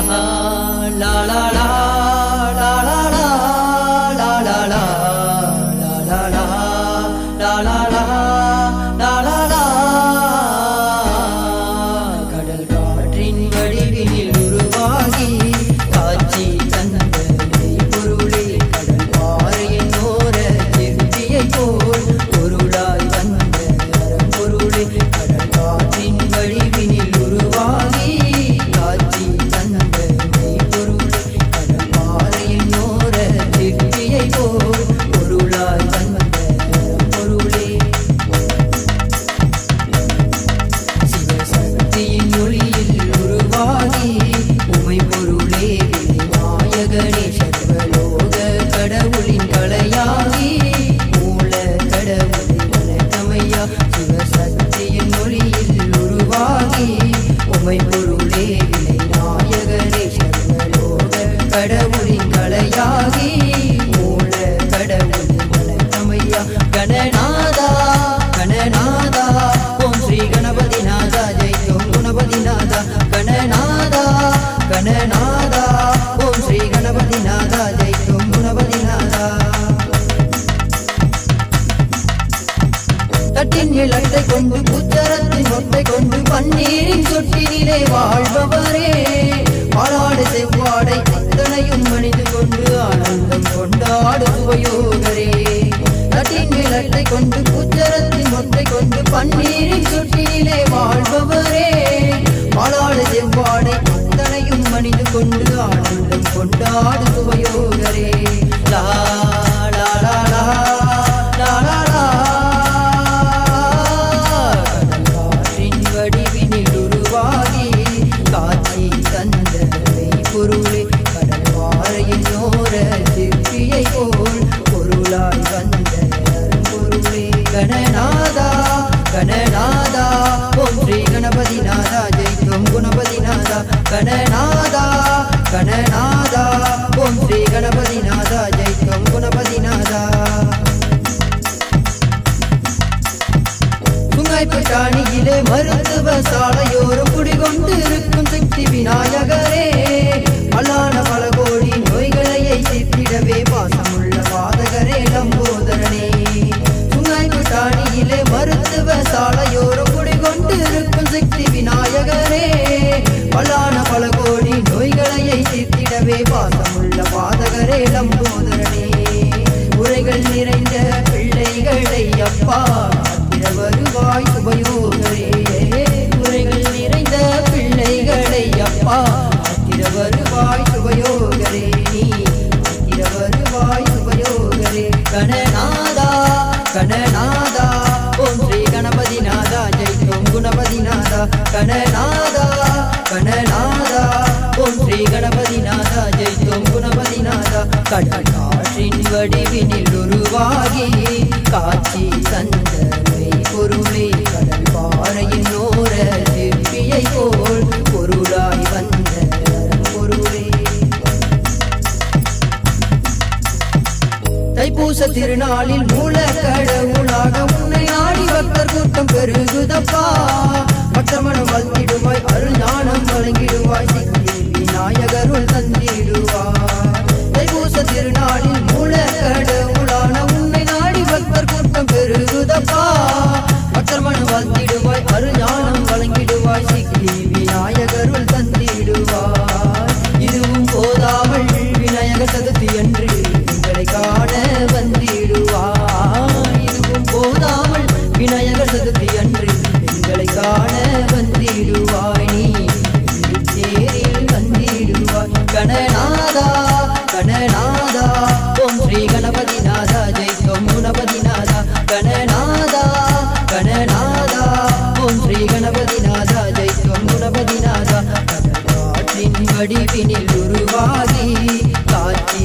la la la la la la la la la la la la la la la la la கடல் காற்றின் வடிவினில் உருவாகி காட்சி தந்த பொருளே கடல் பாறையின் ஓர திருப்தியை போல் பொருளாய் வந்த பொருளே கடல் காற்றின் வடிவினில் உருவாகி காட்சி தந்த பொருளே கடல் பாறையின் ஓர திருப்தியை போல் பொருளாய் வந்த பொருளே சிவசக்தியின் ஒளியில் உருவாகி உமை பொருளே விநாயகனே சர்வலோக கடவுளின் கலையாகி மூல கடவுளை வணக்கமையா சிவசக்தியின் ஒளியில் உருவாகி உமை பொருளே விநாயகனே சர்வலோக கடவுளின் கலையாகி மூல கடவுளை வணக்கமையா கணநாதா கணநாதா ஓம் ஸ்ரீ கணபதிநாதா ஜெய் ஓம் குணபதிநாதா கணநாதா கணநாதா ஓம் ஸ்ரீ கணபதிநாதா ஜெய் ஓம் குணபதிநாதா தட்டின் இலட்டை கொண்டு புத்தரத்தின் ஒட்டை கொண்டு பன்னீரின் சொட்டினிலே வாழ்பவரே பாலாடு செவ்வாடை அத்தனையும் மணிந்து கொண்டு ஆனந்தம் கொண்டாடு சுவையோகரே தட்டின் இலட்டை கொண்டு புத்தரத்தின் ஒட்டை கொண்டு பன்னீரின் சொட்டினிலே வாழ்பவரே பாலாடு செவ்வாடை அத்தனையும் மணிந்து கொண்டு ஆனந்தம் கொண்டாடு சுவையோகரே லா லா லா லா லா லா லா கடல் வடிவினில் உருவாகி காட்சி தந்த பொருளே கடல் பாறையின் ஓர திருப்தியை போல் பொருளாய் வந்த பொருளே கணநாதா கணநாதா ஓம் ஸ்ரீ கணபதிநாதா ஜெய் ஓம் குணபதிநாதா கணநாதா கணநாதா ஓம் ஸ்ரீ கணபதிநாதா ஜெய் ஓம் குணபதிநாதா சுங்காய்பட்டாணியிலே மருத்துவ சாலையோரம் குடிகொண்டு இருக்கும் சக்தி விநாயகரே மலான பல கோடி நோய்களையை தீர்த்திடவே பாசமுள்ள பாதகரே லம்போதரனே சுங்காய்பட்டாணியிலே மருத்துவ சாலையோரம் குடிகொண்டு இருக்கும் சக்தி விநாயகரே மலான பல கோடி நோய்களையை தீர்த்திடவே பாசமுள்ள பாதகரே லம்போதரனே உரைகள் நிறைந்த பிள்ளைகளை அப்பா வருவாய் சுபயோகரே உரைகள் நிறைந்த பிள்ளைகளை அப்பா ஆத்திர வருவாய் சுபயோகரே நீ ஆத்திர வருவாய் சுபயோகரே கணநாதா கணநாதா ஓம் ஸ்ரீ கணபதிநாதா ஜெய் ஓம் குணபதிநாதா கணநாதா கணநாதா ஓம் ஸ்ரீ கணபதிநாதா ஜெய் ஓம் குணபதிநாதா கடல் காற்றின் வடிவினில் உருவாகி காட்சி தந்த பொருளே கடல் பாறையின் ஓர திருப்தியை போல் பொருளாய் வந்த பொருளே தைப்பூச திருநாளில் மூல கடவுளாக உன்னை நாடி பக்தர் கூட்டம் பெருகுதப்பா பக்தர் மனம் வந்திடுவாய் அருள் ஞானம் வழங்கிடுவாய் சித்தி விநாயகருள் தந்திடுவாய் தைப்பூச திருநாளில் மூல கடவுளான உன்னை நாடி பக்தர் கூட்டம் பெருகுதப்பா பக்தர் மனம் வந்திடுவாய் அருள் ஞானம் வழங்கிடுவாய் சித்தி விநாயகருள் தந்திடுவாய் இதுவும் போதாமல் விநாயகர் சதுர்த்தி என்று எங்களை காண வந்திடுவாய் இதுவும் போதாமல் விநாயகர் சதுர்த்தி அன்று எங்களை காண வந்திடுவாய் நீ தேரில் வந்திடுவாய் கணநாதா கணநாதா ஓம் ஸ்ரீ கணபதிநாதா ஜெய் ஓம் குணபதிநாதா கணநாதா கணநாதா ஓம் ஸ்ரீ கணபதிநாதா ஜெய் ஓம் குணபதிநாதா காற்றின் வடிவினில் உருவாகி காட்சி